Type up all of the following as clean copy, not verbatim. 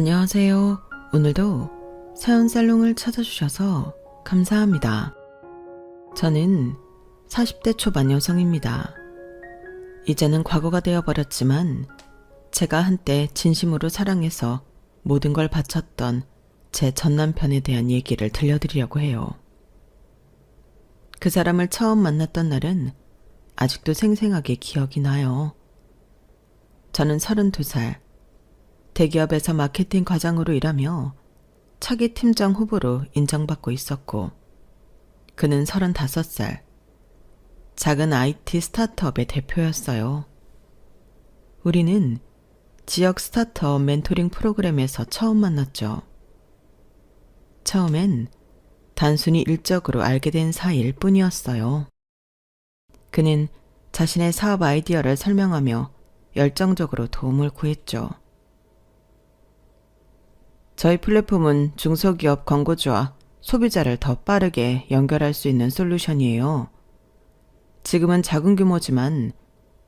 안녕하세요. 오늘도 사연살롱을 찾아주셔서 감사합니다. 저는 40대 초반 여성입니다. 이제는 과거가 되어버렸지만 제가 한때 진심으로 사랑해서 모든 걸 바쳤던 제 전남편에 대한 얘기를 들려드리려고 해요. 그 사람을 처음 만났던 날은 아직도 생생하게 기억이 나요. 저는 32살, 대기업에서 마케팅 과장으로 일하며 차기 팀장 후보로 인정받고 있었고, 그는 35살, 작은 IT 스타트업의 대표였어요. 우리는 지역 스타트업 멘토링 프로그램에서 처음 만났죠. 처음엔 단순히 일적으로 알게 된 사이일 뿐이었어요. 그는 자신의 사업 아이디어를 설명하며 열정적으로 도움을 구했죠. 저희 플랫폼은 중소기업 광고주와 소비자를 더 빠르게 연결할 수 있는 솔루션이에요. 지금은 작은 규모지만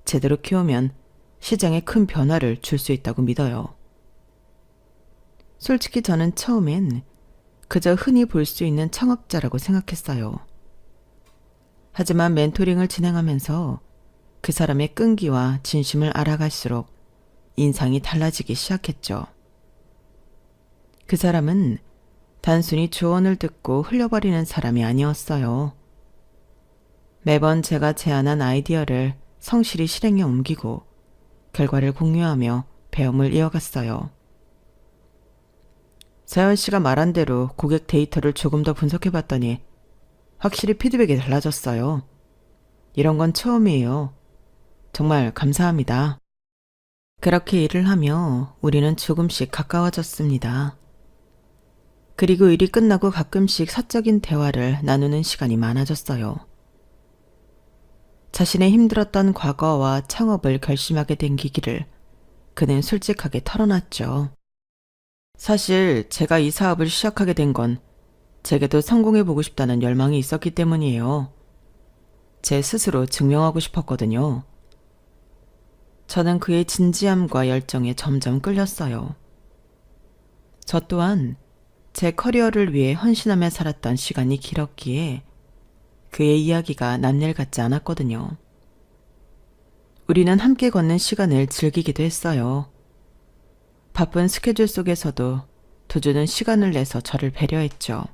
제대로 키우면 시장에 큰 변화를 줄 수 있다고 믿어요. 솔직히 저는 처음엔 그저 흔히 볼 수 있는 창업자라고 생각했어요. 하지만 멘토링을 진행하면서 그 사람의 끈기와 진심을 알아갈수록 인상이 달라지기 시작했죠. 그 사람은 단순히 조언을 듣고 흘려버리는 사람이 아니었어요. 매번 제가 제안한 아이디어를 성실히 실행에 옮기고 결과를 공유하며 배움을 이어갔어요. 서연 씨가 말한 대로 고객 데이터를 조금 더 분석해봤더니 확실히 피드백이 달라졌어요. 이런 건 처음이에요. 정말 감사합니다. 그렇게 일을 하며 우리는 조금씩 가까워졌습니다. 그리고 일이 끝나고 가끔씩 사적인 대화를 나누는 시간이 많아졌어요. 자신의 힘들었던 과거와 창업을 결심하게 된 계기를 그는 솔직하게 털어놨죠. 사실 제가 이 사업을 시작하게 된 건 제게도 성공해보고 싶다는 열망이 있었기 때문이에요. 제 스스로 증명하고 싶었거든요. 저는 그의 진지함과 열정에 점점 끌렸어요. 저 또한 제 커리어를 위해 헌신하며 살았던 시간이 길었기에 그의 이야기가 남일 같지 않았거든요. 우리는 함께 걷는 시간을 즐기기도 했어요. 바쁜 스케줄 속에서도 도주는 시간을 내서 저를 배려했죠.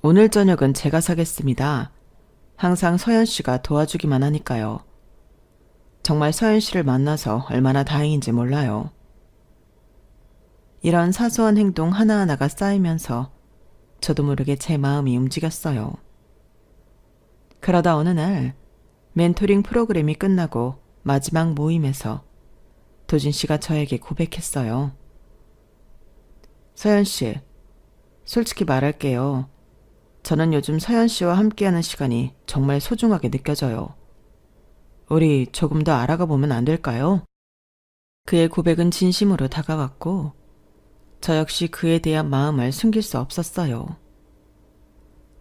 오늘 저녁은 제가 사겠습니다. 항상 서연 씨가 도와주기만 하니까요. 정말 서연 씨를 만나서 얼마나 다행인지 몰라요. 이런 사소한 행동 하나하나가 쌓이면서 저도 모르게 제 마음이 움직였어요. 그러다 어느 날 멘토링 프로그램이 끝나고 마지막 모임에서 도진 씨가 저에게 고백했어요. 서연 씨, 솔직히 말할게요. 저는 요즘 서연 씨와 함께하는 시간이 정말 소중하게 느껴져요. 우리 조금 더 알아가 보면 안 될까요? 그의 고백은 진심으로 다가왔고 저 역시 그에 대한 마음을 숨길 수 없었어요.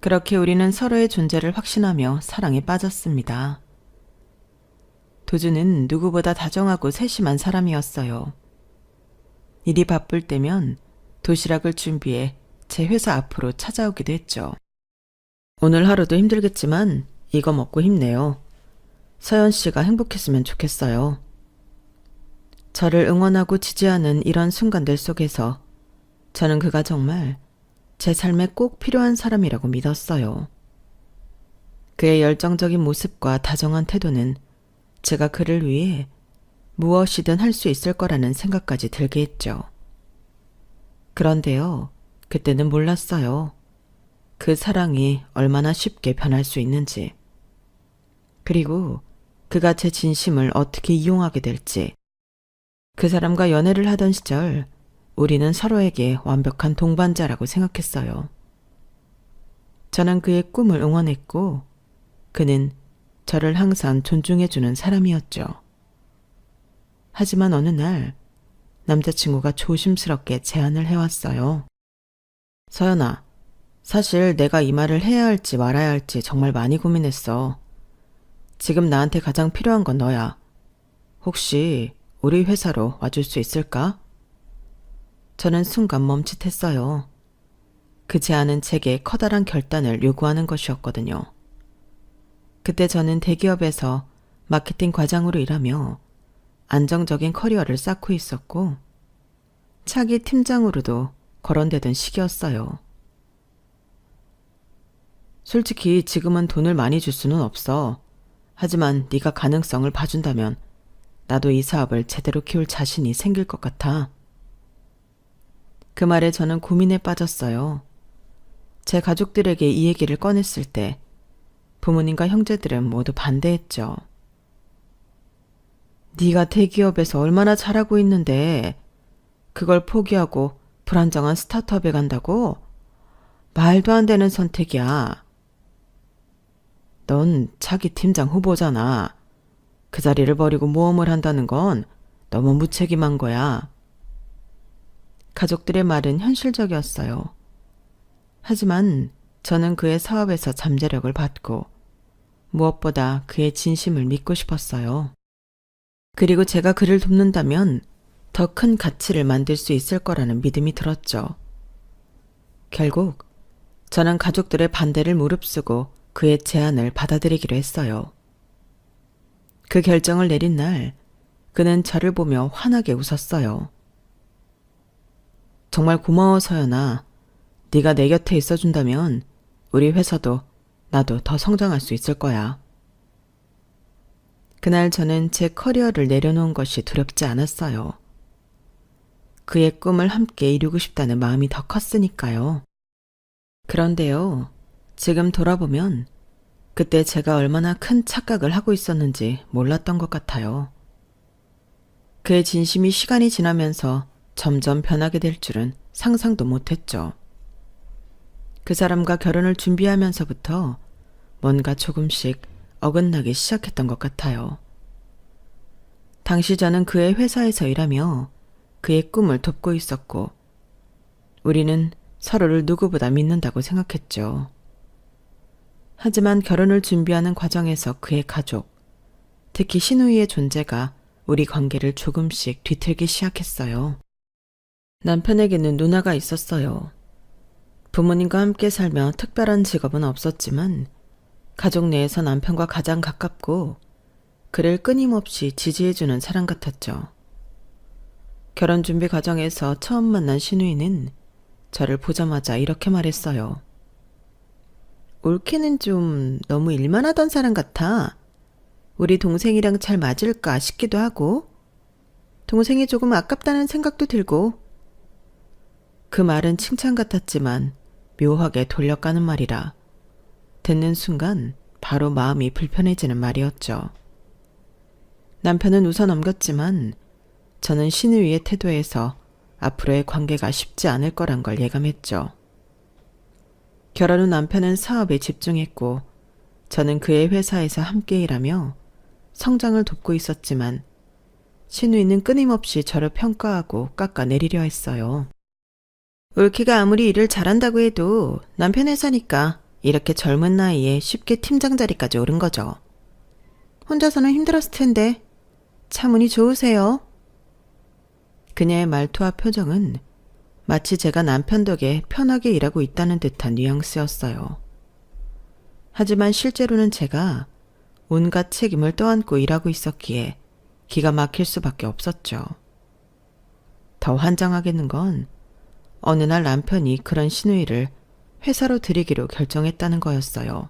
그렇게 우리는 서로의 존재를 확신하며 사랑에 빠졌습니다. 도주는 누구보다 다정하고 세심한 사람이었어요. 일이 바쁠 때면 도시락을 준비해 제 회사 앞으로 찾아오기도 했죠. 오늘 하루도 힘들겠지만 이거 먹고 힘내요. 서연 씨가 행복했으면 좋겠어요. 저를 응원하고 지지하는 이런 순간들 속에서 저는 그가 정말 제 삶에 꼭 필요한 사람이라고 믿었어요. 그의 열정적인 모습과 다정한 태도는 제가 그를 위해 무엇이든 할 수 있을 거라는 생각까지 들게 했죠. 그런데요, 그때는 몰랐어요. 그 사랑이 얼마나 쉽게 변할 수 있는지. 그리고 그가 제 진심을 어떻게 이용하게 될지. 그 사람과 연애를 하던 시절 우리는 서로에게 완벽한 동반자라고 생각했어요. 저는 그의 꿈을 응원했고 그는 저를 항상 존중해주는 사람이었죠. 하지만 어느 날 남자친구가 조심스럽게 제안을 해왔어요. 서연아, 사실 내가 이 말을 해야 할지 말아야 할지 정말 많이 고민했어. 지금 나한테 가장 필요한 건 너야. 혹시 우리 회사로 와줄 수 있을까? 저는 순간 멈칫했어요. 그 제안은 제게 커다란 결단을 요구하는 것이었거든요. 그때 저는 대기업에서 마케팅 과장으로 일하며 안정적인 커리어를 쌓고 있었고 차기 팀장으로도 거론되던 시기였어요. 솔직히 지금은 돈을 많이 줄 수는 없어. 하지만 네가 가능성을 봐준다면 나도 이 사업을 제대로 키울 자신이 생길 것 같아. 그 말에 저는 고민에 빠졌어요. 제 가족들에게 이 얘기를 꺼냈을 때 부모님과 형제들은 모두 반대했죠. 네가 대기업에서 얼마나 잘하고 있는데 그걸 포기하고 불안정한 스타트업에 간다고? 말도 안 되는 선택이야. 넌 차기 팀장 후보잖아. 그 자리를 버리고 모험을 한다는 건 너무 무책임한 거야. 가족들의 말은 현실적이었어요. 하지만 저는 그의 사업에서 잠재력을 받고 무엇보다 그의 진심을 믿고 싶었어요. 그리고 제가 그를 돕는다면 더 큰 가치를 만들 수 있을 거라는 믿음이 들었죠. 결국 저는 가족들의 반대를 무릅쓰고 그의 제안을 받아들이기로 했어요. 그 결정을 내린 날 그는 저를 보며 환하게 웃었어요. 정말 고마워 서연아. 네가 내 곁에 있어준다면 우리 회사도 나도 더 성장할 수 있을 거야. 그날 저는 제 커리어를 내려놓은 것이 두렵지 않았어요. 그의 꿈을 함께 이루고 싶다는 마음이 더 컸으니까요. 그런데요, 지금 돌아보면 그때 제가 얼마나 큰 착각을 하고 있었는지 몰랐던 것 같아요. 그의 진심이 시간이 지나면서 점점 변하게 될 줄은 상상도 못했죠. 그 사람과 결혼을 준비하면서부터 뭔가 조금씩 어긋나기 시작했던 것 같아요. 당시 저는 그의 회사에서 일하며 그의 꿈을 돕고 있었고 우리는 서로를 누구보다 믿는다고 생각했죠. 하지만 결혼을 준비하는 과정에서 그의 가족, 특히 신우이의 존재가 우리 관계를 조금씩 뒤틀기 시작했어요. 남편에게는 누나가 있었어요. 부모님과 함께 살며 특별한 직업은 없었지만 가족 내에서 남편과 가장 가깝고 그를 끊임없이 지지해주는 사람 같았죠. 결혼 준비 과정에서 처음 만난 신우이는 저를 보자마자 이렇게 말했어요. 올케는 좀 너무 일만 하던 사람 같아. 우리 동생이랑 잘 맞을까 싶기도 하고 동생이 조금 아깝다는 생각도 들고. 그 말은 칭찬 같았지만 묘하게 돌려가는 말이라 듣는 순간 바로 마음이 불편해지는 말이었죠. 남편은 웃어 넘겼지만 저는 신우이의 태도에서 앞으로의 관계가 쉽지 않을 거란 걸 예감했죠. 결혼 후 남편은 사업에 집중했고 저는 그의 회사에서 함께 일하며 성장을 돕고 있었지만 신우이는 끊임없이 저를 평가하고 깎아내리려 했어요. 올케가 아무리 일을 잘한다고 해도 남편 회사니까 이렇게 젊은 나이에 쉽게 팀장 자리까지 오른 거죠. 혼자서는 힘들었을 텐데 참 운이 좋으세요. 그녀의 말투와 표정은 마치 제가 남편 덕에 편하게 일하고 있다는 듯한 뉘앙스였어요. 하지만 실제로는 제가 온갖 책임을 떠안고 일하고 있었기에 기가 막힐 수밖에 없었죠. 더 환장하게는 건 어느 날 남편이 그런 신우이를 회사로 들이기로 결정했다는 거였어요.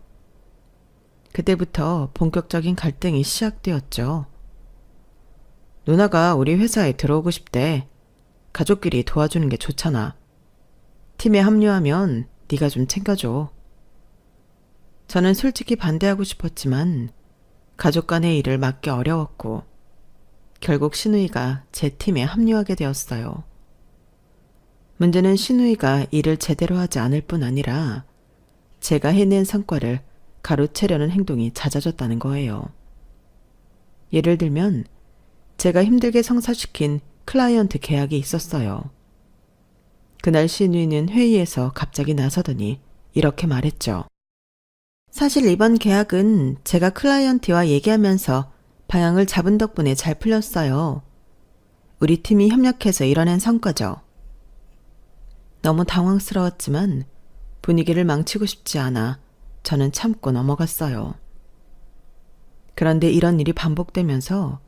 그때부터 본격적인 갈등이 시작되었죠. 누나가 우리 회사에 들어오고 싶대. 가족끼리 도와주는 게 좋잖아. 팀에 합류하면 네가 좀 챙겨줘. 저는 솔직히 반대하고 싶었지만 가족 간의 일을 맡기 어려웠고 결국 신우이가 제 팀에 합류하게 되었어요. 문제는 신우이가 일을 제대로 하지 않을 뿐 아니라 제가 해낸 성과를 가로채려는 행동이 잦아졌다는 거예요. 예를 들면 제가 힘들게 성사시킨 클라이언트 계약이 있었어요. 그날 신우이는 회의에서 갑자기 나서더니 이렇게 말했죠. 사실 이번 계약은 제가 클라이언트와 얘기하면서 방향을 잡은 덕분에 잘 풀렸어요. 우리 팀이 협력해서 이뤄낸 성과죠. 너무 당황스러웠지만 분위기를 망치고 싶지 않아 저는 참고 넘어갔어요. 그런데 이런 일이 반복되면서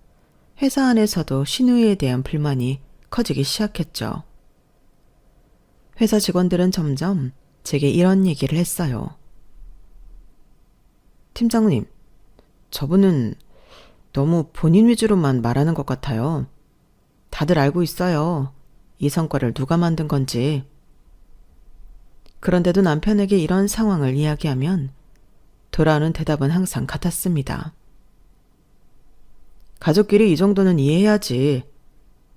회사 안에서도 신우이에 대한 불만이 커지기 시작했죠. 회사 직원들은 점점 제게 이런 얘기를 했어요. 팀장님, 저분은 너무 본인 위주로만 말하는 것 같아요. 다들 알고 있어요. 이 성과를 누가 만든 건지. 그런데도 남편에게 이런 상황을 이야기하면 돌아오는 대답은 항상 같았습니다. 가족끼리 이 정도는 이해해야지.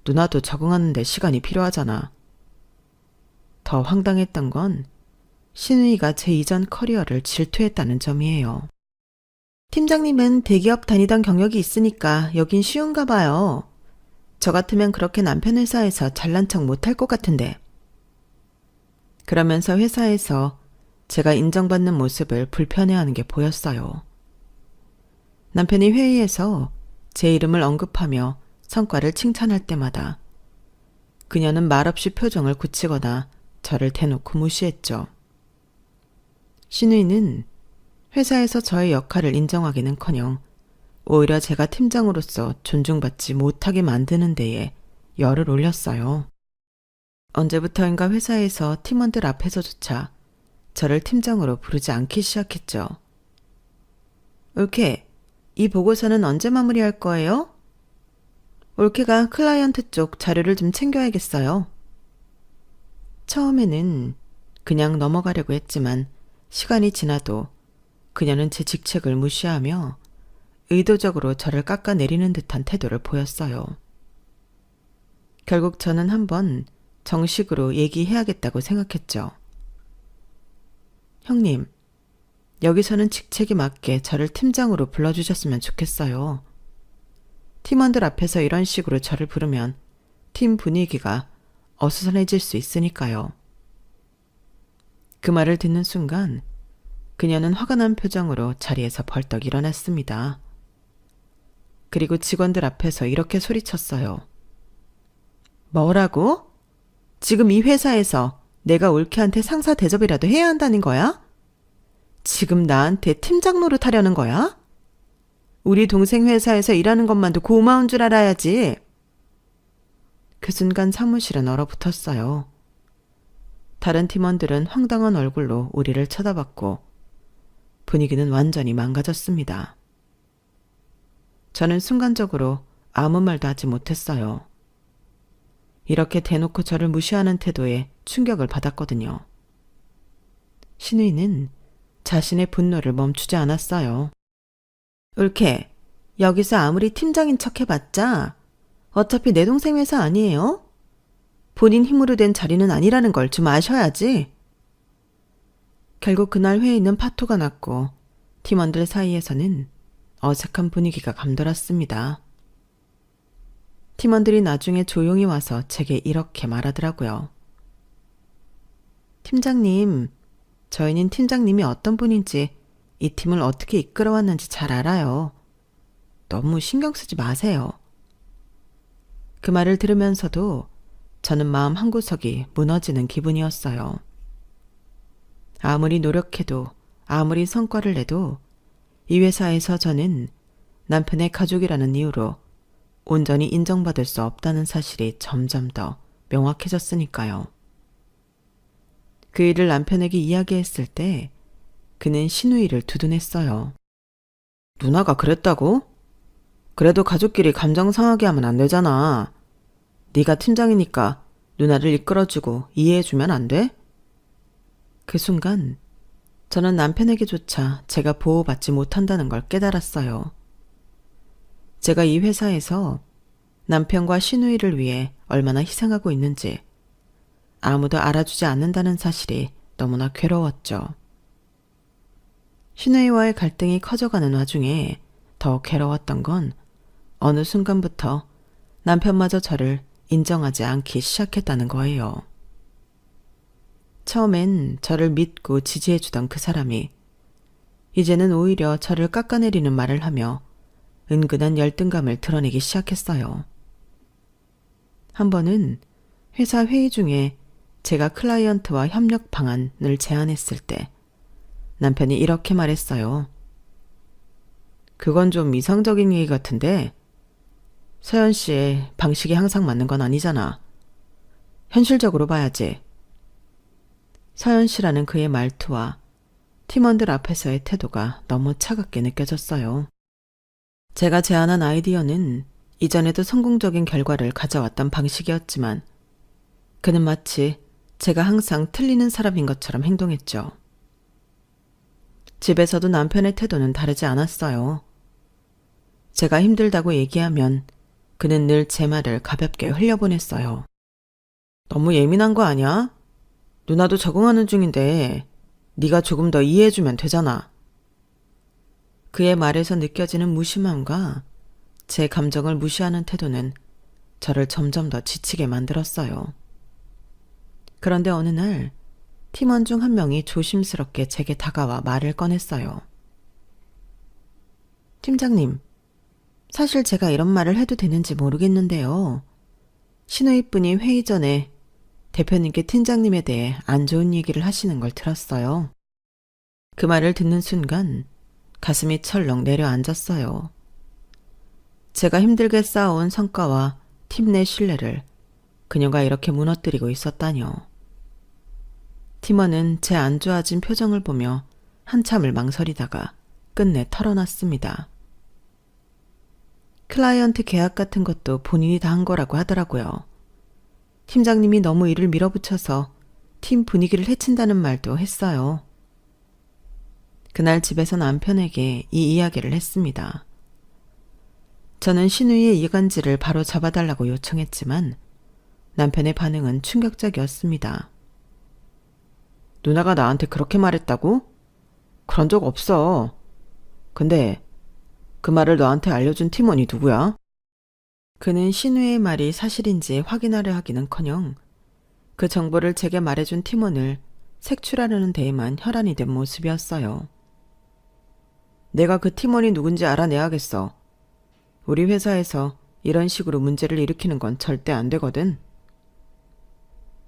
누나도 적응하는데 시간이 필요하잖아. 더 황당했던 건 신우이가 제 이전 커리어를 질투했다는 점이에요. 팀장님은 대기업 다니던 경력이 있으니까 여긴 쉬운가 봐요. 저 같으면 그렇게 남편 회사에서 잘난 척 못할 것 같은데. 그러면서 회사에서 제가 인정받는 모습을 불편해하는 게 보였어요. 남편이 회의에서 제 이름을 언급하며 성과를 칭찬할 때마다 그녀는 말없이 표정을 굳히거나 저를 대놓고 무시했죠. 신우이는 회사에서 저의 역할을 인정하기는커녕 오히려 제가 팀장으로서 존중받지 못하게 만드는 데에 열을 올렸어요. 언제부터인가 회사에서 팀원들 앞에서조차 저를 팀장으로 부르지 않기 시작했죠. 올케, 이 보고서는 언제 마무리할 거예요? 올케가 클라이언트 쪽 자료를 좀 챙겨야겠어요. 처음에는 그냥 넘어가려고 했지만 시간이 지나도 그녀는 제 직책을 무시하며 의도적으로 저를 깎아내리는 듯한 태도를 보였어요. 결국 저는 한번 정식으로 얘기해야겠다고 생각했죠. 형님, 여기서는 직책에 맞게 저를 팀장으로 불러주셨으면 좋겠어요. 팀원들 앞에서 이런 식으로 저를 부르면 팀 분위기가 어수선해질 수 있으니까요. 그 말을 듣는 순간 그녀는 화가 난 표정으로 자리에서 벌떡 일어났습니다. 그리고 직원들 앞에서 이렇게 소리쳤어요. 뭐라고? 지금 이 회사에서 내가 올케한테 상사 대접이라도 해야 한다는 거야? 지금 나한테 팀장 노릇하려는 거야? 우리 동생 회사에서 일하는 것만도 고마운 줄 알아야지. 그 순간 사무실은 얼어붙었어요. 다른 팀원들은 황당한 얼굴로 우리를 쳐다봤고 분위기는 완전히 망가졌습니다. 저는 순간적으로 아무 말도 하지 못했어요. 이렇게 대놓고 저를 무시하는 태도에 충격을 받았거든요. 신우이는 자신의 분노를 멈추지 않았어요. 올케, 여기서 아무리 팀장인 척 해봤자 어차피 내 동생 회사 아니에요? 본인 힘으로 된 자리는 아니라는 걸 좀 아셔야지. 결국 그날 회의는 파토가 났고 팀원들 사이에서는 어색한 분위기가 감돌았습니다. 팀원들이 나중에 조용히 와서 제게 이렇게 말하더라고요. 팀장님, 저희는 팀장님이 어떤 분인지 이 팀을 어떻게 이끌어왔는지 잘 알아요. 너무 신경 쓰지 마세요. 그 말을 들으면서도 저는 마음 한구석이 무너지는 기분이었어요. 아무리 노력해도 아무리 성과를 내도 이 회사에서 저는 남편의 가족이라는 이유로 온전히 인정받을 수 없다는 사실이 점점 더 명확해졌으니까요. 그 일을 남편에게 이야기했을 때 그는 신우이를 두둔했어요. 누나가 그랬다고? 그래도 가족끼리 감정 상하게 하면 안 되잖아. 네가 팀장이니까 누나를 이끌어주고 이해해주면 안 돼? 그 순간 저는 남편에게조차 제가 보호받지 못한다는 걸 깨달았어요. 제가 이 회사에서 남편과 신우이를 위해 얼마나 희생하고 있는지 아무도 알아주지 않는다는 사실이 너무나 괴로웠죠. 신우이와의 갈등이 커져가는 와중에 더 괴로웠던 건 어느 순간부터 남편마저 저를 인정하지 않기 시작했다는 거예요. 처음엔 저를 믿고 지지해주던 그 사람이 이제는 오히려 저를 깎아내리는 말을 하며 은근한 열등감을 드러내기 시작했어요. 한 번은 회사 회의 중에 제가 클라이언트와 협력 방안을 제안했을 때 남편이 이렇게 말했어요. 그건 좀 이상적인 얘기 같은데 서연 씨의 방식이 항상 맞는 건 아니잖아. 현실적으로 봐야지. 서연 씨라는 그의 말투와 팀원들 앞에서의 태도가 너무 차갑게 느껴졌어요. 제가 제안한 아이디어는 이전에도 성공적인 결과를 가져왔던 방식이었지만 그는 마치 제가 항상 틀리는 사람인 것처럼 행동했죠. 집에서도 남편의 태도는 다르지 않았어요. 제가 힘들다고 얘기하면 그는 늘 제 말을 가볍게 흘려보냈어요. 너무 예민한 거 아니야? 누나도 적응하는 중인데 네가 조금 더 이해해주면 되잖아. 그의 말에서 느껴지는 무심함과 제 감정을 무시하는 태도는 저를 점점 더 지치게 만들었어요. 그런데 어느 날 팀원 중 한 명이 조심스럽게 제게 다가와 말을 꺼냈어요. 팀장님, 사실 제가 이런 말을 해도 되는지 모르겠는데요. 신우이 분이 회의 전에 대표님께 팀장님에 대해 안 좋은 얘기를 하시는 걸 들었어요. 그 말을 듣는 순간 가슴이 철렁 내려앉았어요. 제가 힘들게 쌓아온 성과와 팀 내 신뢰를 그녀가 이렇게 무너뜨리고 있었다뇨. 팀원은 제 안 좋아진 표정을 보며 한참을 망설이다가 끝내 털어놨습니다. 클라이언트 계약 같은 것도 본인이 다 한 거라고 하더라고요. 팀장님이 너무 일을 밀어붙여서 팀 분위기를 해친다는 말도 했어요. 그날 집에서 남편에게 이 이야기를 했습니다. 저는 신우이의 이간질을 바로 잡아달라고 요청했지만 남편의 반응은 충격적이었습니다. 누나가 나한테 그렇게 말했다고? 그런 적 없어. 근데 그 말을 너한테 알려준 팀원이 누구야? 그는 신우의 말이 사실인지 확인하려 하기는커녕 그 정보를 제게 말해준 팀원을 색출하려는 데에만 혈안이 된 모습이었어요. 내가 그 팀원이 누군지 알아내야겠어. 우리 회사에서 이런 식으로 문제를 일으키는 건 절대 안 되거든.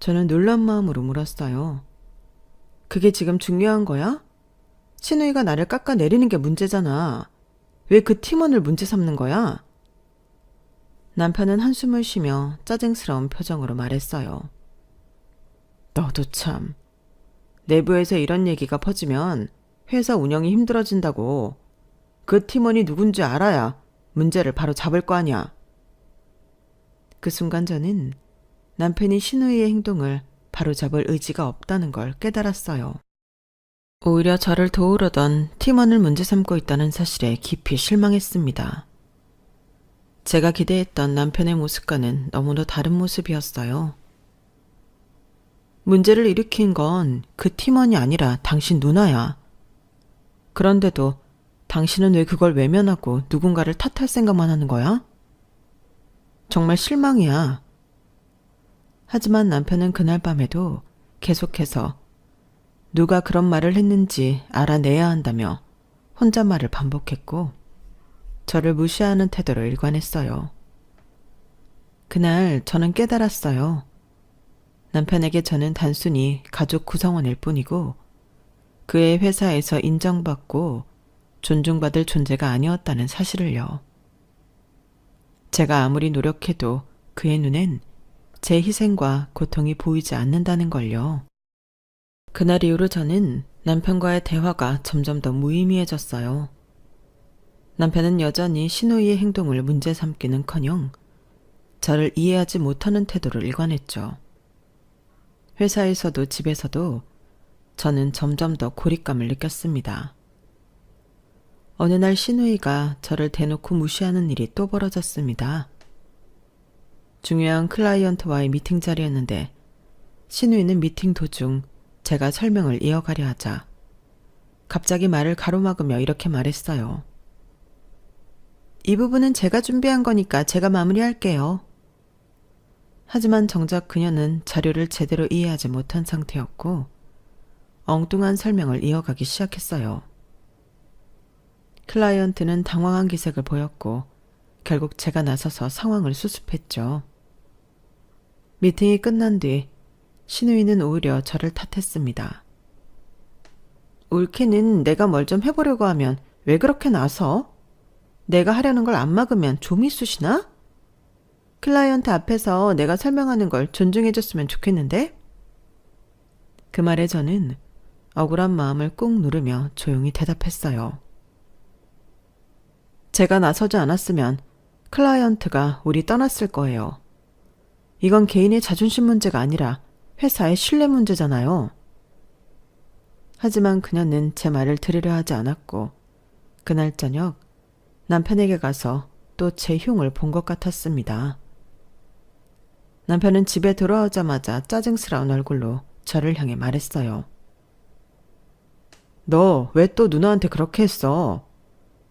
저는 놀란 마음으로 물었어요. 그게 지금 중요한 거야? 신우이가 나를 깎아내리는 게 문제잖아. 왜 그 팀원을 문제 삼는 거야? 남편은 한숨을 쉬며 짜증스러운 표정으로 말했어요. 너도 참. 내부에서 이런 얘기가 퍼지면 회사 운영이 힘들어진다고. 그 팀원이 누군지 알아야 문제를 바로 잡을 거 아니야. 그 순간 저는 남편이 신우이의 행동을 바로잡을 의지가 없다는 걸 깨달았어요. 오히려 저를 도우려던 팀원을 문제 삼고 있다는 사실에 깊이 실망했습니다. 제가 기대했던 남편의 모습과는 너무도 다른 모습이었어요. 문제를 일으킨 건 그 팀원이 아니라 당신 누나야. 그런데도 당신은 왜 그걸 외면하고 누군가를 탓할 생각만 하는 거야? 정말 실망이야. 하지만 남편은 그날 밤에도 계속해서 누가 그런 말을 했는지 알아내야 한다며 혼잣말을 반복했고 저를 무시하는 태도로 일관했어요. 그날 저는 깨달았어요. 남편에게 저는 단순히 가족 구성원일 뿐이고 그의 회사에서 인정받고 존중받을 존재가 아니었다는 사실을요. 제가 아무리 노력해도 그의 눈엔 제 희생과 고통이 보이지 않는다는 걸요. 그날 이후로 저는 남편과의 대화가 점점 더 무의미해졌어요. 남편은 여전히 신우이의 행동을 문제 삼기는커녕 저를 이해하지 못하는 태도를 일관했죠. 회사에서도 집에서도 저는 점점 더 고립감을 느꼈습니다. 어느 날 신우이가 저를 대놓고 무시하는 일이 또 벌어졌습니다. 중요한 클라이언트와의 미팅 자리였는데 신우이는 미팅 도중 제가 설명을 이어가려 하자 갑자기 말을 가로막으며 이렇게 말했어요. 이 부분은 제가 준비한 거니까 제가 마무리할게요. 하지만 정작 그녀는 자료를 제대로 이해하지 못한 상태였고 엉뚱한 설명을 이어가기 시작했어요. 클라이언트는 당황한 기색을 보였고 결국 제가 나서서 상황을 수습했죠. 미팅이 끝난 뒤 신우이는 오히려 저를 탓했습니다. 옳게는 내가 뭘 좀 해보려고 하면 왜 그렇게 나서? 내가 하려는 걸 안 막으면 좀이 쑤시나? 클라이언트 앞에서 내가 설명하는 걸 존중해줬으면 좋겠는데? 그 말에 저는 억울한 마음을 꾹 누르며 조용히 대답했어요. 제가 나서지 않았으면 클라이언트가 우리 떠났을 거예요. 이건 개인의 자존심 문제가 아니라 회사의 신뢰 문제잖아요. 하지만 그녀는 제 말을 들으려 하지 않았고 그날 저녁 남편에게 가서 또 제 흉을 본 것 같았습니다. 남편은 집에 돌아오자마자 짜증스러운 얼굴로 저를 향해 말했어요. 너 왜 또 누나한테 그렇게 했어?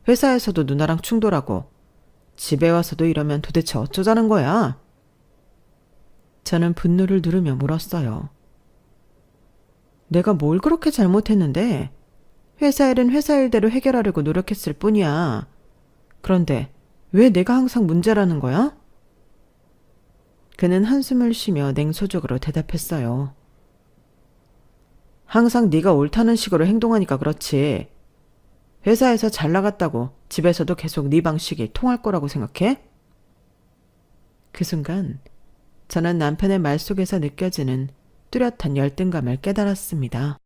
회사에서도 누나랑 충돌하고 집에 와서도 이러면 도대체 어쩌자는 거야? 저는 분노를 누르며 물었어요. 내가 뭘 그렇게 잘못했는데? 회사 일은 회사 일대로 해결하려고 노력했을 뿐이야. 그런데 왜 내가 항상 문제라는 거야? 그는 한숨을 쉬며 냉소적으로 대답했어요. 항상 네가 옳다는 식으로 행동하니까 그렇지. 회사에서 잘 나갔다고 집에서도 계속 네 방식이 통할 거라고 생각해? 그 순간 저는 남편의 말 속에서 느껴지는 뚜렷한 열등감을 깨달았습니다.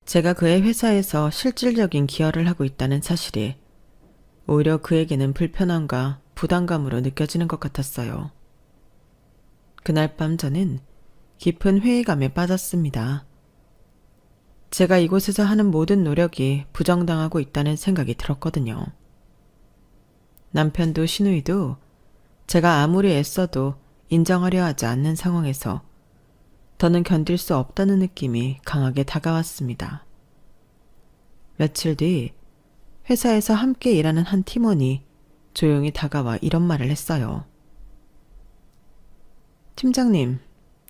제가 그의 회사에서 실질적인 기여를 하고 있다는 사실이 오히려 그에게는 불편함과 부담감으로 느껴지는 것 같았어요. 그날 밤 저는 깊은 회의감에 빠졌습니다. 제가 이곳에서 하는 모든 노력이 부정당하고 있다는 생각이 들었거든요. 남편도 신우이도 제가 아무리 애써도 인정하려 하지 않는 상황에서 더는 견딜 수 없다는 느낌이 강하게 다가왔습니다. 며칠 뒤 회사에서 함께 일하는 한 팀원이 조용히 다가와 이런 말을 했어요. 팀장님,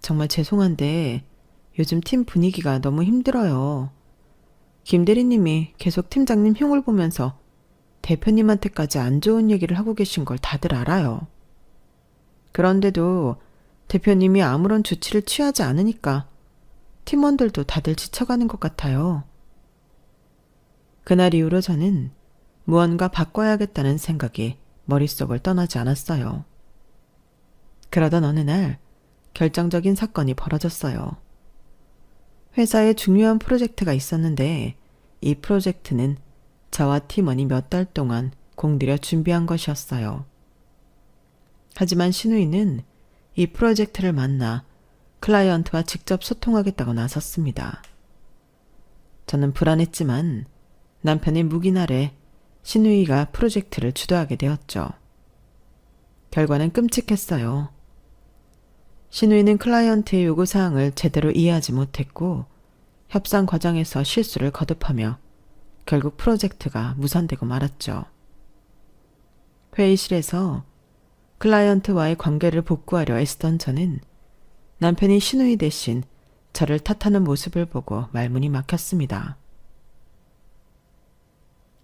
정말 죄송한데 요즘 팀 분위기가 너무 힘들어요. 김 대리님이 계속 팀장님 흉을 보면서 대표님한테까지 안 좋은 얘기를 하고 계신 걸 다들 알아요. 그런데도 대표님이 아무런 조치를 취하지 않으니까 팀원들도 다들 지쳐가는 것 같아요. 그날 이후로 저는 무언가 바꿔야겠다는 생각이 머릿속을 떠나지 않았어요. 그러던 어느 날 결정적인 사건이 벌어졌어요. 회사에 중요한 프로젝트가 있었는데 이 프로젝트는 저와 팀원이 몇 달 동안 공들여 준비한 것이었어요. 하지만 신우이는 이 프로젝트를 만나 클라이언트와 직접 소통하겠다고 나섰습니다. 저는 불안했지만 남편의 묵인 아래 신우이가 프로젝트를 주도하게 되었죠. 결과는 끔찍했어요. 신우이는 클라이언트의 요구사항을 제대로 이해하지 못했고 협상 과정에서 실수를 거듭하며 결국 프로젝트가 무산되고 말았죠. 회의실에서 클라이언트와의 관계를 복구하려 애쓰던 저는 남편이 신우이 대신 저를 탓하는 모습을 보고 말문이 막혔습니다.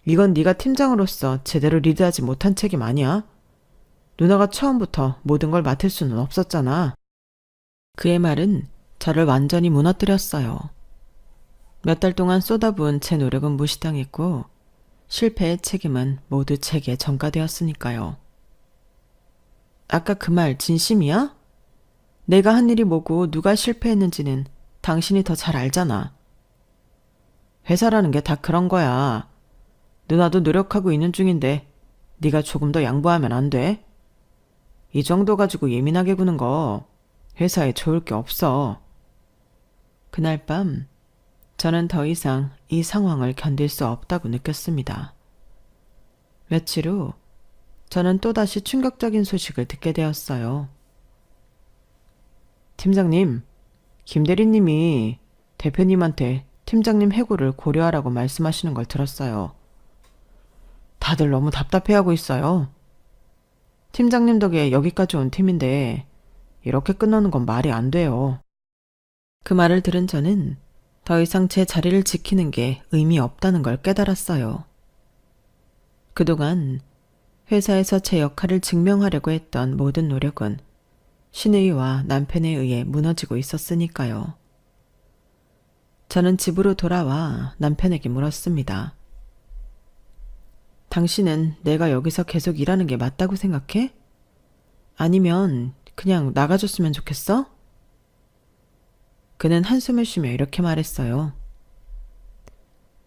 이건 네가 팀장으로서 제대로 리드하지 못한 책임 아니야? 누나가 처음부터 모든 걸 맡을 수는 없었잖아. 그의 말은 저를 완전히 무너뜨렸어요. 몇 달 동안 쏟아부은 제 노력은 무시당했고 실패의 책임은 모두 제게 전가되었으니까요. 아까 그 말 진심이야? 내가 한 일이 뭐고 누가 실패했는지는 당신이 더 잘 알잖아. 회사라는 게 다 그런 거야. 누나도 노력하고 있는 중인데 네가 조금 더 양보하면 안 돼? 이 정도 가지고 예민하게 구는 거 회사에 좋을 게 없어. 그날 밤 저는 더 이상 이 상황을 견딜 수 없다고 느꼈습니다. 며칠 후 저는 또다시 충격적인 소식을 듣게 되었어요. 팀장님, 김 대리님이 대표님한테 팀장님 해고를 고려하라고 말씀하시는 걸 들었어요. 다들 너무 답답해하고 있어요. 팀장님 덕에 여기까지 온 팀인데 이렇게 끝나는 건 말이 안 돼요. 그 말을 들은 저는 더 이상 제 자리를 지키는 게 의미 없다는 걸 깨달았어요. 그동안 회사에서 제 역할을 증명하려고 했던 모든 노력은 신의와 남편에 의해 무너지고 있었으니까요. 저는 집으로 돌아와 남편에게 물었습니다. 당신은 내가 여기서 계속 일하는 게 맞다고 생각해? 아니면 그냥 나가줬으면 좋겠어? 그는 한숨을 쉬며 이렇게 말했어요.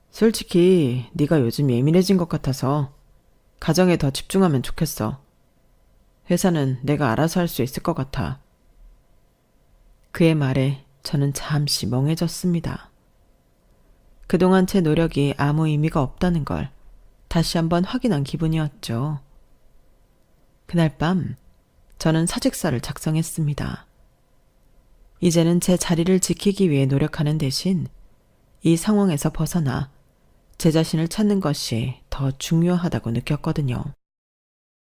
솔직히 네가 요즘 예민해진 것 같아서 가정에 더 집중하면 좋겠어. 회사는 내가 알아서 할 수 있을 것 같아. 그의 말에 저는 잠시 멍해졌습니다. 그동안 제 노력이 아무 의미가 없다는 걸 다시 한번 확인한 기분이었죠. 그날 밤 저는 사직서를 작성했습니다. 이제는 제 자리를 지키기 위해 노력하는 대신 이 상황에서 벗어나 제 자신을 찾는 것이 더 중요하다고 느꼈거든요.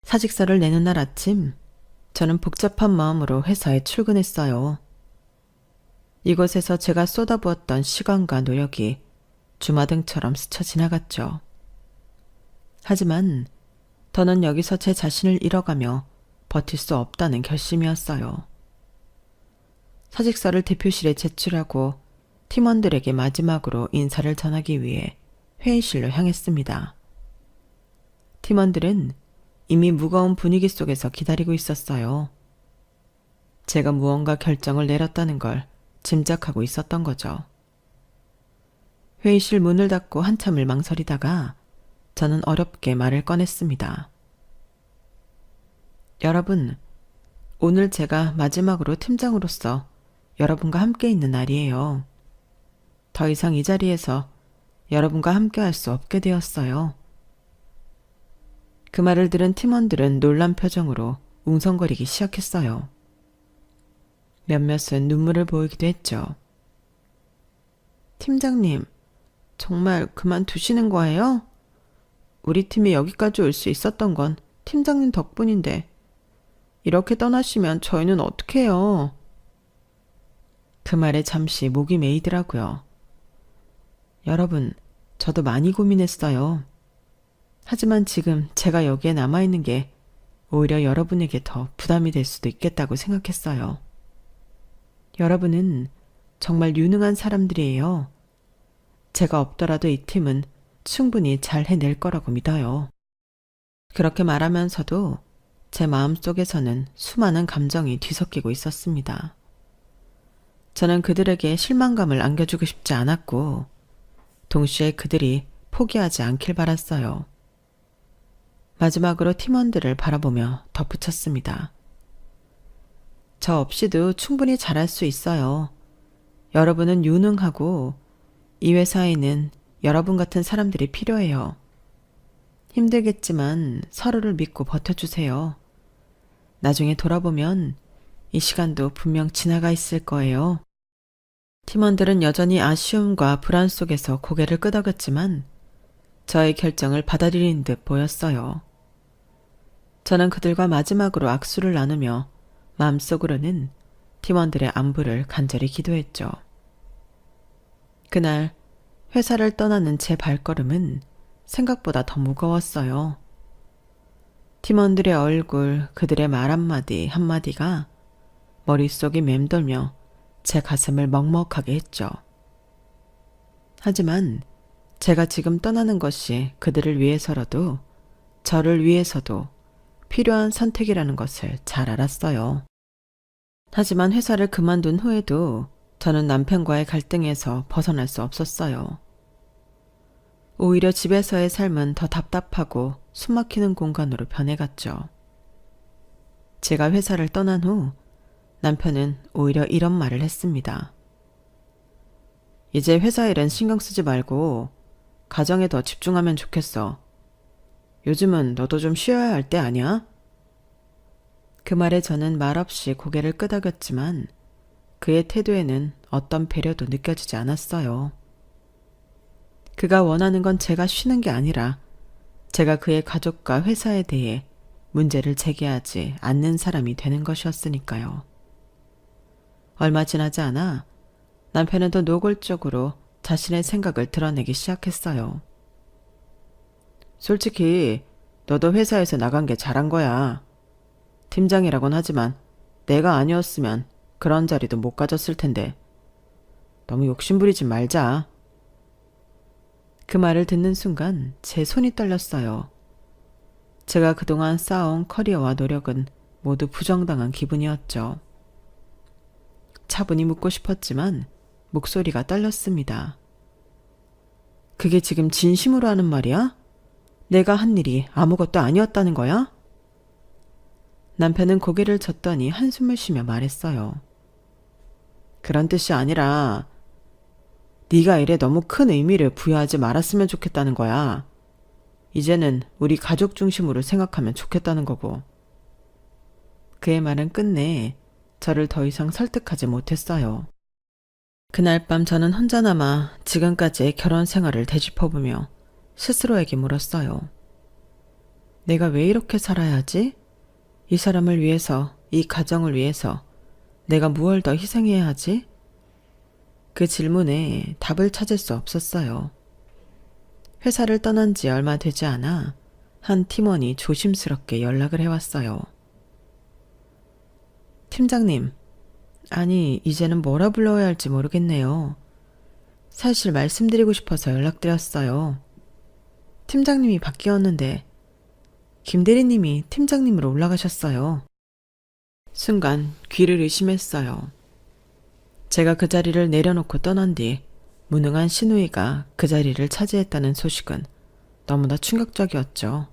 사직서를 내는 날 아침, 저는 복잡한 마음으로 회사에 출근했어요. 이곳에서 제가 쏟아부었던 시간과 노력이 주마등처럼 스쳐 지나갔죠. 하지만 더는 여기서 제 자신을 잃어가며 버틸 수 없다는 결심이었어요. 사직서를 대표실에 제출하고 팀원들에게 마지막으로 인사를 전하기 위해 회의실로 향했습니다. 팀원들은 이미 무거운 분위기 속에서 기다리고 있었어요. 제가 무언가 결정을 내렸다는 걸 짐작하고 있었던 거죠. 회의실 문을 닫고 한참을 망설이다가 저는 어렵게 말을 꺼냈습니다. 여러분, 오늘 제가 마지막으로 팀장으로서 여러분과 함께 있는 날이에요. 더 이상 이 자리에서 여러분과 함께 할 수 없게 되었어요. 그 말을 들은 팀원들은 놀란 표정으로 웅성거리기 시작했어요. 몇몇은 눈물을 보이기도 했죠. 팀장님, 정말 그만두시는 거예요? 우리 팀이 여기까지 올 수 있었던 건 팀장님 덕분인데 이렇게 떠나시면 저희는 어떻게 해요? 그 말에 잠시 목이 메이더라고요. 여러분, 저도 많이 고민했어요. 하지만 지금 제가 여기에 남아있는 게 오히려 여러분에게 더 부담이 될 수도 있겠다고 생각했어요. 여러분은 정말 유능한 사람들이에요. 제가 없더라도 이 팀은 충분히 잘 해낼 거라고 믿어요. 그렇게 말하면서도 제 마음속에서는 수많은 감정이 뒤섞이고 있었습니다. 저는 그들에게 실망감을 안겨주고 싶지 않았고 동시에 그들이 포기하지 않길 바랐어요. 마지막으로 팀원들을 바라보며 덧붙였습니다. 저 없이도 충분히 잘할 수 있어요. 여러분은 유능하고 이 회사에는 여러분 같은 사람들이 필요해요. 힘들겠지만 서로를 믿고 버텨주세요. 나중에 돌아보면 이 시간도 분명 지나가 있을 거예요. 팀원들은 여전히 아쉬움과 불안 속에서 고개를 끄덕였지만 저의 결정을 받아들이는 듯 보였어요. 저는 그들과 마지막으로 악수를 나누며 마음속으로는 팀원들의 안부를 간절히 기도했죠. 그날 회사를 떠나는 제 발걸음은 생각보다 더 무거웠어요. 팀원들의 얼굴, 그들의 말 한마디 한마디가 머릿속이 맴돌며 제 가슴을 먹먹하게 했죠. 하지만 제가 지금 떠나는 것이 그들을 위해서라도 저를 위해서도 필요한 선택이라는 것을 잘 알았어요. 하지만 회사를 그만둔 후에도 저는 남편과의 갈등에서 벗어날 수 없었어요. 오히려 집에서의 삶은 더 답답하고 숨막히는 공간으로 변해갔죠. 제가 회사를 떠난 후 남편은 오히려 이런 말을 했습니다. 이제 회사 일은 신경 쓰지 말고 가정에 더 집중하면 좋겠어. 요즘은 너도 좀 쉬어야 할 때 아니야? 그 말에 저는 말없이 고개를 끄덕였지만 그의 태도에는 어떤 배려도 느껴지지 않았어요. 그가 원하는 건 제가 쉬는 게 아니라 제가 그의 가족과 회사에 대해 문제를 제기하지 않는 사람이 되는 것이었으니까요. 얼마 지나지 않아 남편은 더 노골적으로 자신의 생각을 드러내기 시작했어요. 솔직히 너도 회사에서 나간 게 잘한 거야. 팀장이라곤 하지만 내가 아니었으면 그런 자리도 못 가졌을 텐데. 너무 욕심부리지 말자. 그 말을 듣는 순간 제 손이 떨렸어요. 제가 그동안 쌓아온 커리어와 노력은 모두 부정당한 기분이었죠. 차분히 묻고 싶었지만 목소리가 떨렸습니다. 그게 지금 진심으로 하는 말이야? 내가 한 일이 아무것도 아니었다는 거야? 남편은 고개를 젓더니 한숨을 쉬며 말했어요. 그런 뜻이 아니라 네가 일에 너무 큰 의미를 부여하지 말았으면 좋겠다는 거야. 이제는 우리 가족 중심으로 생각하면 좋겠다는 거고. 그의 말은 끝내 저를 더 이상 설득하지 못했어요. 그날 밤 저는 혼자 남아 지금까지의 결혼 생활을 되짚어보며 스스로에게 물었어요. 내가 왜 이렇게 살아야 하지? 이 사람을 위해서, 이 가정을 위해서 내가 무얼 더 희생해야 하지? 그 질문에 답을 찾을 수 없었어요. 회사를 떠난 지 얼마 되지 않아 한 팀원이 조심스럽게 연락을 해왔어요. 팀장님, 아니 이제는 뭐라 불러야 할지 모르겠네요. 사실 말씀드리고 싶어서 연락드렸어요. 팀장님이 바뀌었는데 김 대리님이 팀장님으로 올라가셨어요. 순간 귀를 의심했어요. 제가 그 자리를 내려놓고 떠난 뒤 무능한 신우이가 그 자리를 차지했다는 소식은 너무나 충격적이었죠.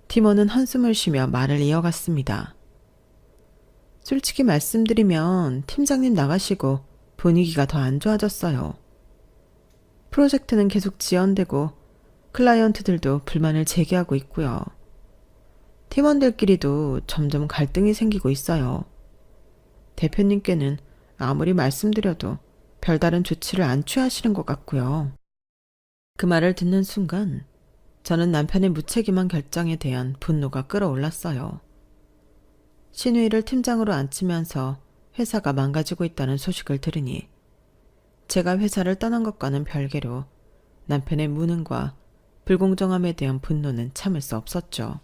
팀원은 한숨을 쉬며 말을 이어갔습니다. 솔직히 말씀드리면 팀장님 나가시고 분위기가 더 안 좋아졌어요. 프로젝트는 계속 지연되고 클라이언트들도 불만을 제기하고 있고요. 팀원들끼리도 점점 갈등이 생기고 있어요. 대표님께는 아무리 말씀드려도 별다른 조치를 안 취하시는 것 같고요. 그 말을 듣는 순간 저는 남편의 무책임한 결정에 대한 분노가 끌어올랐어요. 신우이를 팀장으로 앉히면서 회사가 망가지고 있다는 소식을 들으니 제가 회사를 떠난 것과는 별개로 남편의 무능과 불공정함에 대한 분노는 참을 수 없었죠.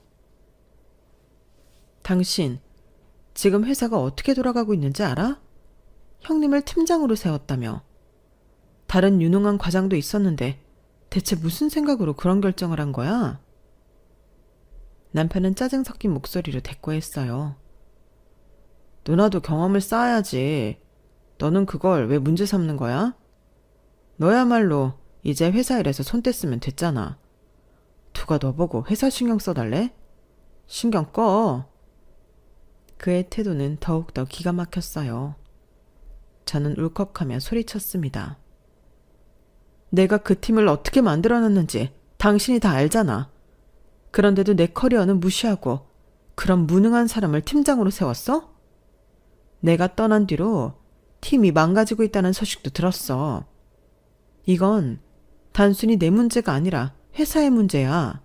당신, 지금 회사가 어떻게 돌아가고 있는지 알아? 형님을 팀장으로 세웠다며. 다른 유능한 과장도 있었는데 대체 무슨 생각으로 그런 결정을 한 거야? 남편은 짜증 섞인 목소리로 대꾸했어요. 누나도 경험을 쌓아야지. 너는 그걸 왜 문제 삼는 거야? 너야말로 이제 회사 일에서 손 뗐으면 됐잖아. 누가 너 보고 회사 신경 써달래? 신경 꺼. 그의 태도는 더욱더 기가 막혔어요. 저는 울컥하며 소리쳤습니다. 내가 그 팀을 어떻게 만들어놨는지 당신이 다 알잖아. 그런데도 내 커리어는 무시하고 그런 무능한 사람을 팀장으로 세웠어? 내가 떠난 뒤로 팀이 망가지고 있다는 소식도 들었어. 이건 단순히 내 문제가 아니라 회사의 문제야.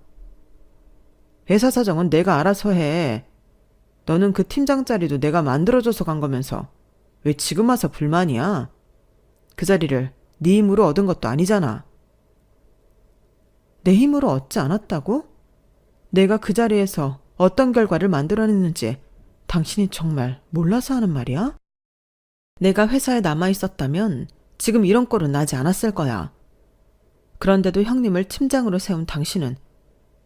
회사 사정은 내가 알아서 해. 너는 그 팀장 자리도 내가 만들어줘서 간 거면서 왜 지금 와서 불만이야? 그 자리를 네 힘으로 얻은 것도 아니잖아. 내 힘으로 얻지 않았다고? 내가 그 자리에서 어떤 결과를 만들어냈는지 당신이 정말 몰라서 하는 말이야? 내가 회사에 남아있었다면 지금 이런 꼴은 나지 않았을 거야. 그런데도 형님을 팀장으로 세운 당신은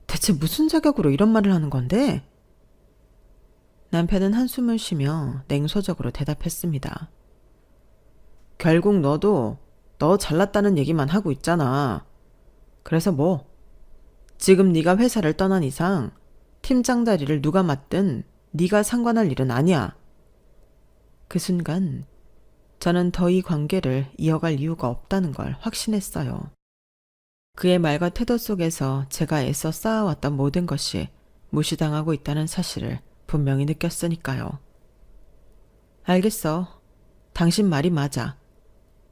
대체 무슨 자격으로 이런 말을 하는 건데? 남편은 한숨을 쉬며 냉소적으로 대답했습니다. 결국 너도 너 잘났다는 얘기만 하고 있잖아. 그래서 뭐? 지금 네가 회사를 떠난 이상 팀장 자리를 누가 맡든 네가 상관할 일은 아니야. 그 순간 저는 더 이 관계를 이어갈 이유가 없다는 걸 확신했어요. 그의 말과 태도 속에서 제가 애써 쌓아왔던 모든 것이 무시당하고 있다는 사실을 분명히 느꼈으니까요. 알겠어. 당신 말이 맞아.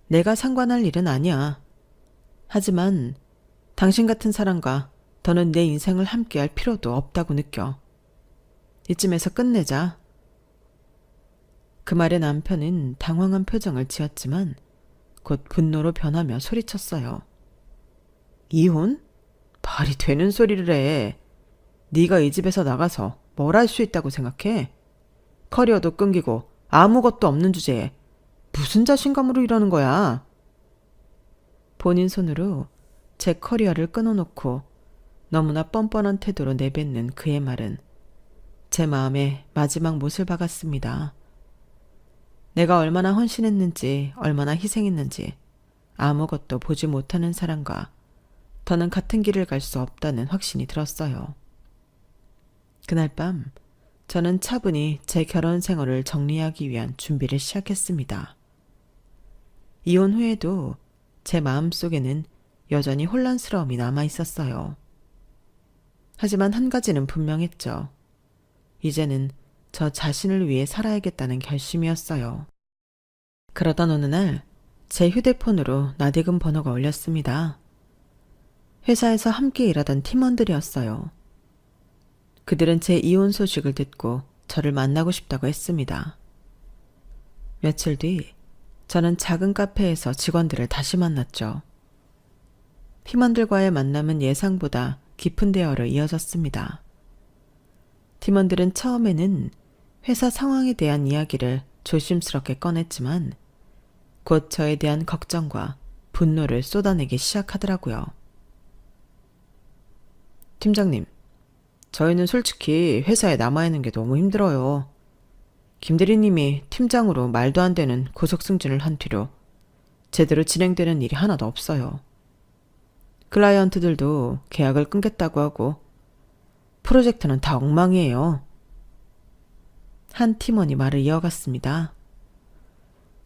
내가 상관할 일은 아니야. 하지만 당신 같은 사람과 더는 내 인생을 함께할 필요도 없다고 느껴. 이쯤에서 끝내자. 그 말에 남편은 당황한 표정을 지었지만 곧 분노로 변하며 소리쳤어요. 이혼? 말이 되는 소리를 해. 네가 이 집에서 나가서 뭘 할 수 있다고 생각해? 커리어도 끊기고 아무것도 없는 주제에 무슨 자신감으로 이러는 거야? 본인 손으로 제 커리어를 끊어놓고 너무나 뻔뻔한 태도로 내뱉는 그의 말은 제 마음에 마지막 못을 박았습니다. 내가 얼마나 헌신했는지, 얼마나 희생했는지 아무것도 보지 못하는 사람과 더는 같은 길을 갈 수 없다는 확신이 들었어요. 그날 밤 저는 차분히 제 결혼 생활을 정리하기 위한 준비를 시작했습니다. 이혼 후에도 제 마음속에는 여전히 혼란스러움이 남아 있었어요. 하지만 한 가지는 분명했죠. 이제는 저 자신을 위해 살아야겠다는 결심이었어요. 그러던 어느 날 제 휴대폰으로 낯익은 번호가 울렸습니다. 회사에서 함께 일하던 팀원들이었어요. 그들은 제 이혼 소식을 듣고 저를 만나고 싶다고 했습니다. 며칠 뒤 저는 작은 카페에서 직원들을 다시 만났죠. 팀원들과의 만남은 예상보다 깊은 대화로 이어졌습니다. 팀원들은 처음에는 회사 상황에 대한 이야기를 조심스럽게 꺼냈지만 곧 저에 대한 걱정과 분노를 쏟아내기 시작하더라고요. 팀장님, 저희는 솔직히 회사에 남아있는 게 너무 힘들어요. 김 대리님이 팀장으로 말도 안 되는 고속 승진을 한 뒤로 제대로 진행되는 일이 하나도 없어요. 클라이언트들도 계약을 끊겠다고 하고 프로젝트는 다 엉망이에요. 한 팀원이 말을 이어갔습니다.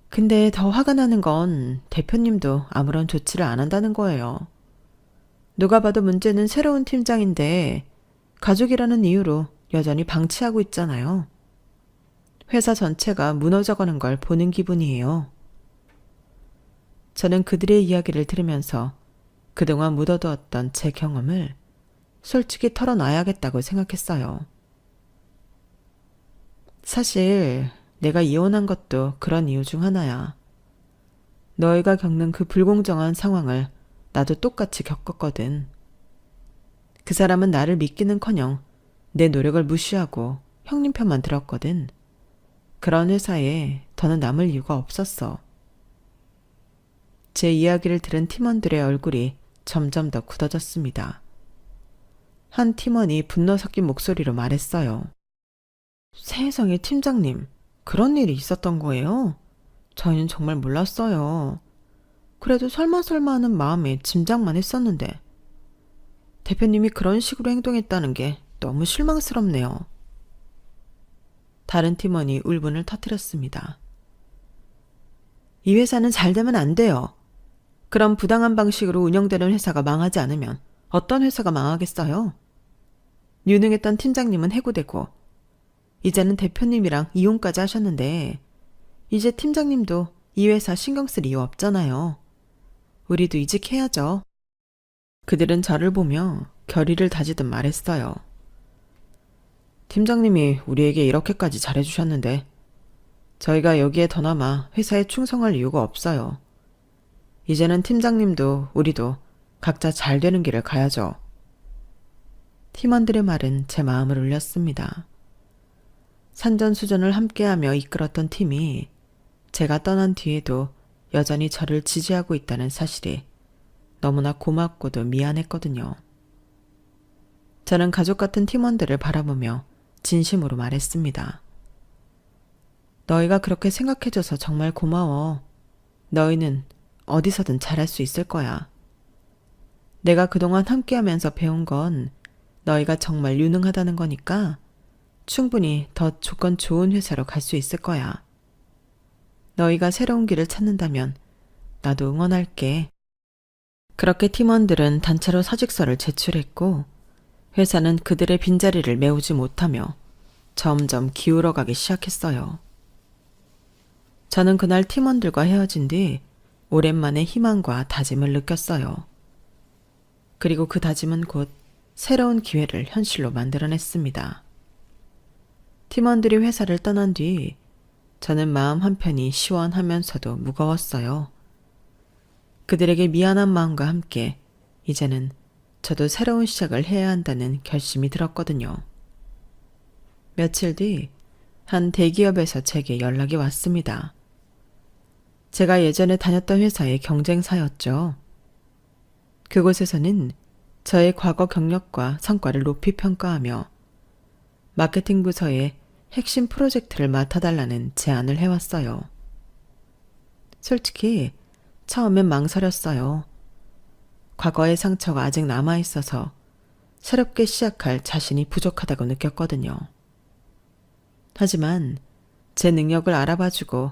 근데 더 화가 나는 건 대표님도 아무런 조치를 안 한다는 거예요. 누가 봐도 문제는 새로운 팀장인데 가족이라는 이유로 여전히 방치하고 있잖아요. 회사 전체가 무너져가는 걸 보는 기분이에요. 저는 그들의 이야기를 들으면서 그동안 묻어두었던 제 경험을 솔직히 털어놔야겠다고 생각했어요. 사실 내가 이혼한 것도 그런 이유 중 하나야. 너희가 겪는 그 불공정한 상황을 나도 똑같이 겪었거든. 그 사람은 나를 믿기는커녕 내 노력을 무시하고 형님 편만 들었거든. 그런 회사에 더는 남을 이유가 없었어. 제 이야기를 들은 팀원들의 얼굴이 점점 더 굳어졌습니다. 한 팀원이 분노 섞인 목소리로 말했어요. 세상에 팀장님, 그런 일이 있었던 거예요? 저희는 정말 몰랐어요. 그래도 설마 하는 마음에 짐작만 했었는데 대표님이 그런 식으로 행동했다는 게 너무 실망스럽네요. 다른 팀원이 울분을 터뜨렸습니다. 이 회사는 잘 되면 안 돼요. 그런 부당한 방식으로 운영되는 회사가 망하지 않으면 어떤 회사가 망하겠어요? 유능했던 팀장님은 해고되고 이제는 대표님이랑 이혼까지 하셨는데 이제 팀장님도 이 회사 신경 쓸 이유 없잖아요. 우리도 이직해야죠. 그들은 저를 보며 결의를 다지듯 말했어요. 팀장님이 우리에게 이렇게까지 잘해주셨는데 저희가 여기에 더 남아 회사에 충성할 이유가 없어요. 이제는 팀장님도 우리도 각자 잘 되는 길을 가야죠. 팀원들의 말은 제 마음을 울렸습니다. 산전수전을 함께하며 이끌었던 팀이 제가 떠난 뒤에도 여전히 저를 지지하고 있다는 사실이 너무나 고맙고도 미안했거든요. 저는 가족 같은 팀원들을 바라보며 진심으로 말했습니다. 너희가 그렇게 생각해줘서 정말 고마워. 너희는 어디서든 잘할 수 있을 거야. 내가 그동안 함께하면서 배운 건 너희가 정말 유능하다는 거니까 충분히 더 조건 좋은 회사로 갈 수 있을 거야. 너희가 새로운 길을 찾는다면 나도 응원할게. 그렇게 팀원들은 단체로 사직서를 제출했고 회사는 그들의 빈자리를 메우지 못하며 점점 기울어가기 시작했어요. 저는 그날 팀원들과 헤어진 뒤 오랜만에 희망과 다짐을 느꼈어요. 그리고 그 다짐은 곧 새로운 기회를 현실로 만들어냈습니다. 팀원들이 회사를 떠난 뒤 저는 마음 한편이 시원하면서도 무거웠어요. 그들에게 미안한 마음과 함께 이제는 저도 새로운 시작을 해야 한다는 결심이 들었거든요. 며칠 뒤 한 대기업에서 제게 연락이 왔습니다. 제가 예전에 다녔던 회사의 경쟁사였죠. 그곳에서는 저의 과거 경력과 성과를 높이 평가하며 마케팅 부서의 핵심 프로젝트를 맡아달라는 제안을 해왔어요. 솔직히 처음엔 망설였어요. 과거의 상처가 아직 남아있어서 새롭게 시작할 자신이 부족하다고 느꼈거든요. 하지만 제 능력을 알아봐주고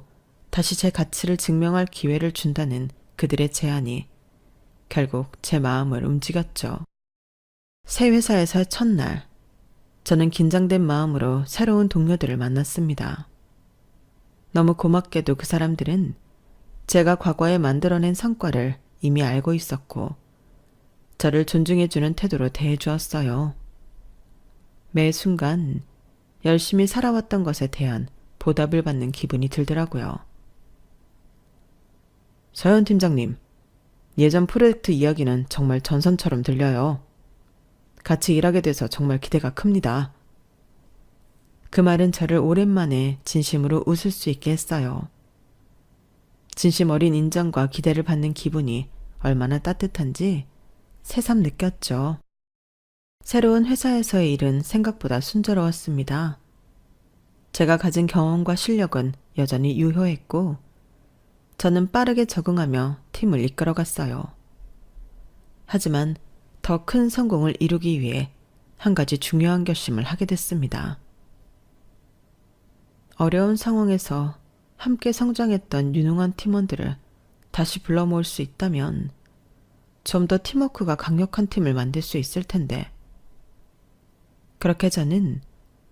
다시 제 가치를 증명할 기회를 준다는 그들의 제안이 결국 제 마음을 움직였죠. 새 회사에서의 첫날, 저는 긴장된 마음으로 새로운 동료들을 만났습니다. 너무 고맙게도 그 사람들은 제가 과거에 만들어낸 성과를 이미 알고 있었고 저를 존중해주는 태도로 대해주었어요. 매 순간 열심히 살아왔던 것에 대한 보답을 받는 기분이 들더라고요. 서현 팀장님, 예전 프로젝트 이야기는 정말 전선처럼 들려요. 같이 일하게 돼서 정말 기대가 큽니다. 그 말은 저를 오랜만에 진심으로 웃을 수 있게 했어요. 진심 어린 인정과 기대를 받는 기분이 얼마나 따뜻한지 새삼 느꼈죠. 새로운 회사에서의 일은 생각보다 순조로웠습니다. 제가 가진 경험과 실력은 여전히 유효했고 저는 빠르게 적응하며 팀을 이끌어갔어요. 하지만 더 큰 성공을 이루기 위해 한 가지 중요한 결심을 하게 됐습니다. 어려운 상황에서 함께 성장했던 유능한 팀원들을 다시 불러 모을 수 있다면 좀 더 팀워크가 강력한 팀을 만들 수 있을 텐데. 그렇게 저는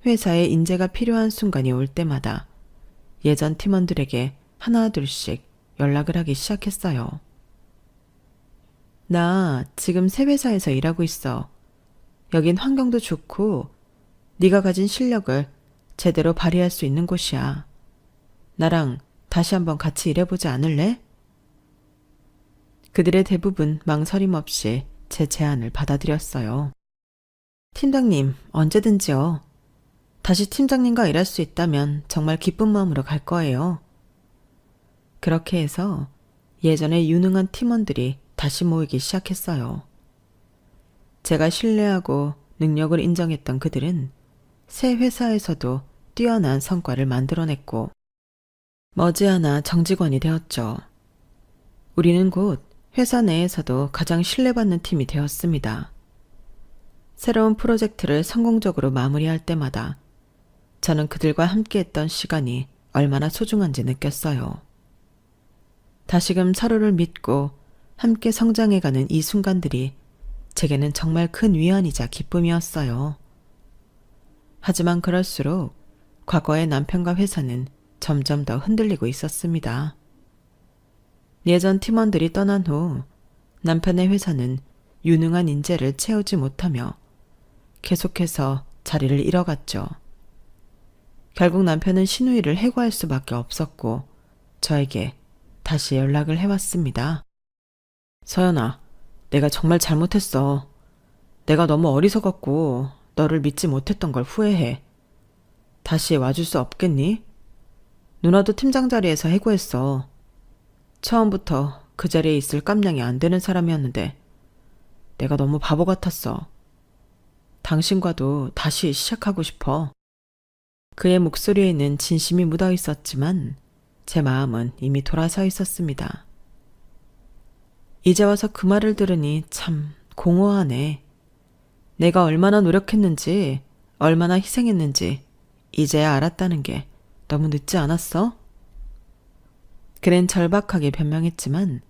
회사에 인재가 필요한 순간이 올 때마다 예전 팀원들에게 하나둘씩 연락을 하기 시작했어요. 나 지금 새 회사에서 일하고 있어. 여긴 환경도 좋고 네가 가진 실력을 제대로 발휘할 수 있는 곳이야. 나랑 다시 한번 같이 일해보지 않을래? 그들의 대부분 망설임 없이 제 제안을 받아들였어요. 팀장님, 언제든지요. 다시 팀장님과 일할 수 있다면 정말 기쁜 마음으로 갈 거예요. 그렇게 해서 예전에 유능한 팀원들이 다시 모이기 시작했어요. 제가 신뢰하고 능력을 인정했던 그들은 새 회사에서도 뛰어난 성과를 만들어냈고 머지않아 정직원이 되었죠. 우리는 곧 회사 내에서도 가장 신뢰받는 팀이 되었습니다. 새로운 프로젝트를 성공적으로 마무리할 때마다 저는 그들과 함께했던 시간이 얼마나 소중한지 느꼈어요. 다시금 서로를 믿고 함께 성장해가는 이 순간들이 제게는 정말 큰 위안이자 기쁨이었어요. 하지만 그럴수록 과거의 남편과 회사는 점점 더 흔들리고 있었습니다. 예전 팀원들이 떠난 후 남편의 회사는 유능한 인재를 채우지 못하며 계속해서 자리를 잃어갔죠. 결국 남편은 신우이를 해고할 수밖에 없었고 저에게 다시 연락을 해왔습니다. 서연아, 내가 정말 잘못했어. 내가 너무 어리석었고 너를 믿지 못했던 걸 후회해. 다시 와줄 수 없겠니? 누나도 팀장 자리에서 해고했어. 처음부터 그 자리에 있을 깜냥이 안 되는 사람이었는데 내가 너무 바보 같았어. 당신과도 다시 시작하고 싶어. 그의 목소리에는 진심이 묻어 있었지만 제 마음은 이미 돌아서 있었습니다. 이제 와서 그 말을 들으니 참 공허하네. 내가 얼마나 노력했는지, 얼마나 희생했는지 이제야 알았다는 게 너무 늦지 않았어? 그는 절박하게 변명했지만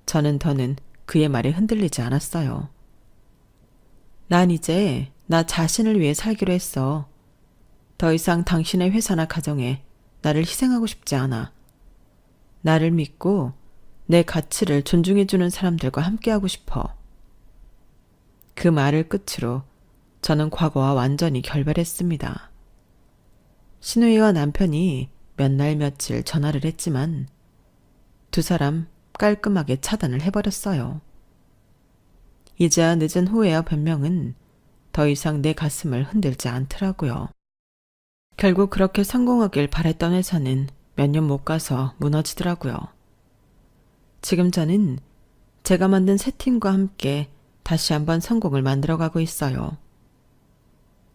저는 더는 그의 말에 흔들리지 않았어요. 난 이제 나 자신을 위해 살기로 했어. 더 이상 당신의 회사나 가정에 나를 희생하고 싶지 않아. 나를 믿고 내 가치를 존중해주는 사람들과 함께하고 싶어. 그 말을 끝으로 저는 과거와 완전히 결별했습니다. 신우이와 남편이 몇 날 며칠 전화를 했지만 두 사람 깔끔하게 차단을 해버렸어요. 이제야 늦은 후회와 변명은 더 이상 내 가슴을 흔들지 않더라고요. 결국 그렇게 성공하길 바랬던 회사는 몇 년 못 가서 무너지더라고요. 지금 저는 제가 만든 새 팀과 함께 다시 한번 성공을 만들어가고 있어요.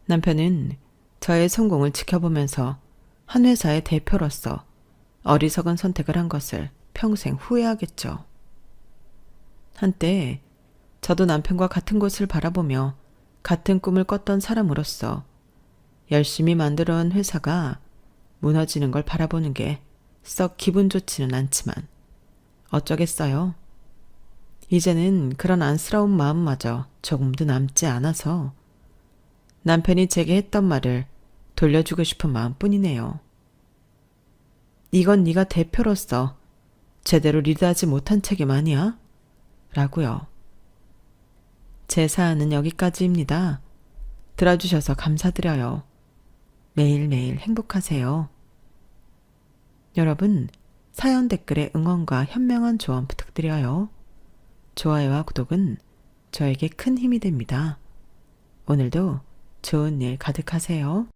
남편은 저의 성공을 지켜보면서 한 회사의 대표로서 어리석은 선택을 한 것을 평생 후회하겠죠. 한때 저도 남편과 같은 곳을 바라보며 같은 꿈을 꿨던 사람으로서 열심히 만들어온 회사가 무너지는 걸 바라보는 게 썩 기분 좋지는 않지만 어쩌겠어요. 이제는 그런 안쓰러운 마음마저 조금도 남지 않아서 남편이 제게 했던 말을 돌려주고 싶은 마음뿐이네요. 이건 네가 대표로서 제대로 리드하지 못한 책임 아니야? 라고요. 제 사연은 여기까지입니다. 들어주셔서 감사드려요. 매일매일 행복하세요. 여러분, 사연 댓글에 응원과 현명한 조언 부탁드려요. 좋아요와 구독은 저에게 큰 힘이 됩니다. 오늘도 좋은 일 가득하세요.